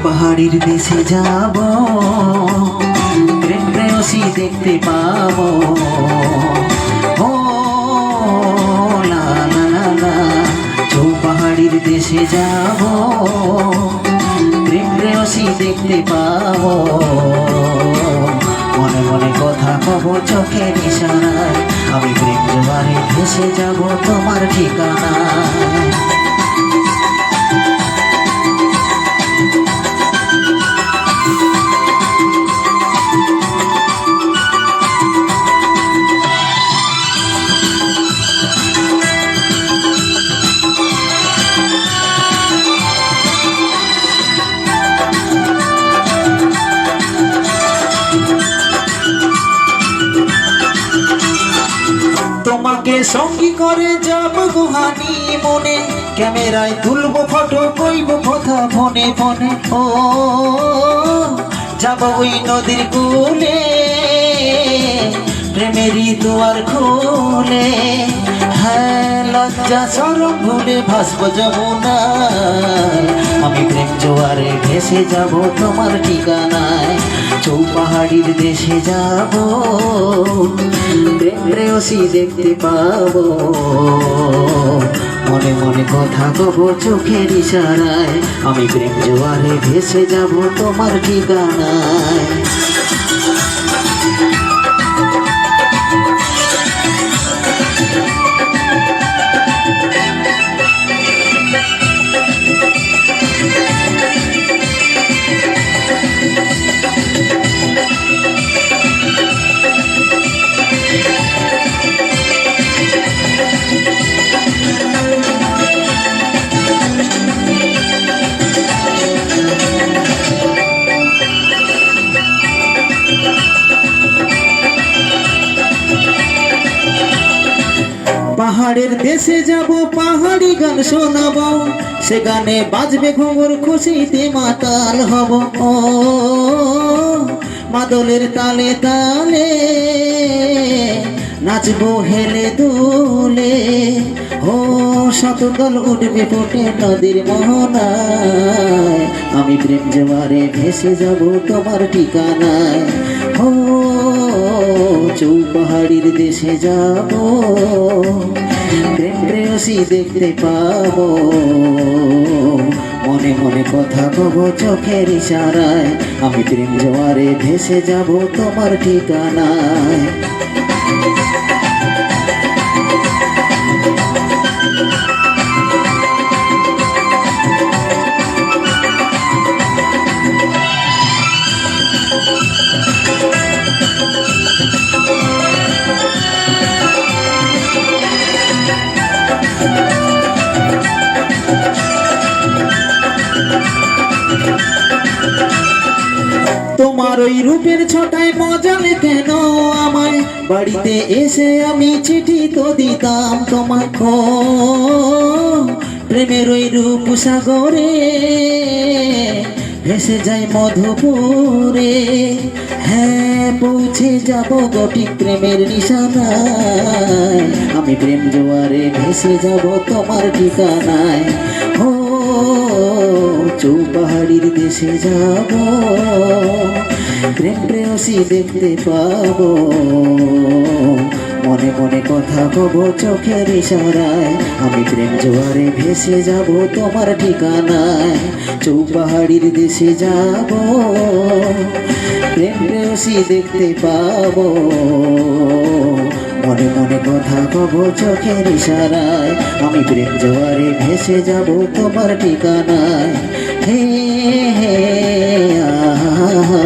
পাহাড়ির দেশে যাব, প্রেম প্রেয়সী দেখতে পাবো। ও লা লা লা লা, পাহাড়ির দেশে যাব, প্রেম প্রেয়সী দেখতে পাবো। মনে মনে কথা কব চোখের ইশারায়, আমি প্রেম জোয়ারে ভেসে যাব তোমার ঠিকানায়। তোমাকে সঙ্গী করে যাব গুহানি মনে, ক্যামেরায় তুলবো ফটো, কইব কথা ফোনে ফোনে। ও যাব ওই নদীর কূলে, প্রেমেরই দুয়ার খুলে। হ্যাঁ, লজ্জা শরম ভুলে ভাসবো যমুনায়, আমি প্রেম জোয়ারে ভেসে যাব তোমার ঠিকানায়। চৌপাহাড়ির দেশে যাব, প্রেম প্রেয়সী দেখতে পাবো। মনে মনে কথা কব চোখের ইশারায়, আমি প্রেম জোয়ারে ভেসে যাব তোমার ঠিকানায়। পাহাড়ের দেশে যাব, পাহাড়ি গান শোনাবো, সে গানে বাজবে ঘুঙুর, খুশিতে মাতাল হব। ও মাদলের তালে তালে নাচবো হেলে দুলে। ও শতদল উঠবে ফোটে নদীর মোহনায়, আমি প্রেম জোয়ারে ভেসে যাব তোমার ঠিকানায়। ও চৌপাহাড়ির দেশে যাব, প্রেম প্রেয়সী দেখতে পাবো। মনে মনে কথা কব চোখের ইশারায়, আমি প্রেম জোয়ারে ভেসে যাব তোমার ঠিকানায়। তোমার ওই রূপের ছটায় মজালে কেন আমায়, বাড়িতে এসে আমি চিঠি তো দিতাম তোমায়। ও প্রেমের ওই রূপ সাগরে ভেসে যাই মধুপুরে। হ্যাঁ, পৌঁছে যাব গঠিক প্রেমের নিশানায়, আমি প্রেম জোয়ারে ভেসে যাব তোমার ঠিকানায়। ও চৌপাহাড়ির দেশে যাব, প্রেম প্রেয়সী দেখতে পাবো। মনে মনে কথা কব চোখের ইশারায়, আমি প্রেম জোয়ারে ভেসে যাব তোমার ঠিকানায়। চৌপাহাড়ির দেশে যাব, প্রেম প্রেয়সী দেখতে পাবো। মনে মনে কথা কব চোখের ইশারায়, আমি প্রেম জোয়ারে ভেসে যাব তোমার ঠিকানায়। হে হে আহা